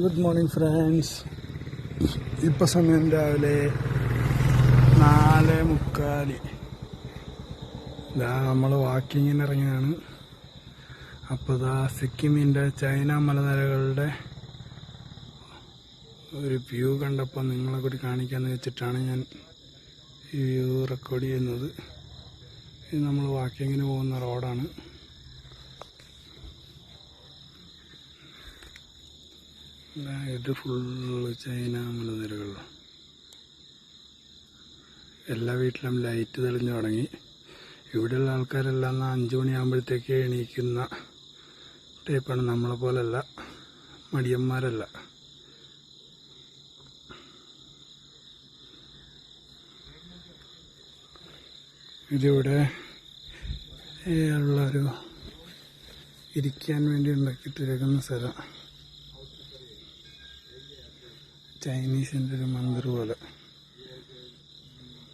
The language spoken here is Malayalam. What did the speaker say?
Good morning friends. ഇപ്പം സമയം രാവിലെ 4:45. ഇതാ നമ്മൾ വാക്കിങ്ങിന് ഇറങ്ങിയാണ്. അപ്പോൾ ഇതാ സിക്കിമിൻ്റെ ചൈന മലനിരകളുടെ ഒരു വ്യൂ കണ്ടപ്പോൾ നിങ്ങളെ കൂടി കാണിക്കാമെന്ന് വെച്ചിട്ടാണ് ഞാൻ ഈ വ്യൂ റെക്കോർഡ് ചെയ്യുന്നത്. ഇത് നമ്മൾ വാക്കിങ്ങിന് പോകുന്ന റോഡാണ്. ഇത് ഫുള്ള് ചൈന മലനിരകൾ. എല്ലാ വീട്ടിലും ലൈറ്റ് തെളിഞ്ഞു തുടങ്ങി. ഇവിടെയുള്ള ആൾക്കാരെല്ലാം 5 മണിയാകുമ്പോഴത്തേക്ക് എണീക്കുന്ന ടൈപ്പാണ്. നമ്മളെ പോലല്ല, മടിയന്മാരല്ല. ഇതിവിടെ ഉള്ളൊരു ഇരിക്കാൻ വേണ്ടി ഉണ്ടാക്കിയിട്ടിരിക്കുന്ന സ്ഥലം. ചൈനീസിൻ്റെ ഒരു മന്ദിർ പോലെ.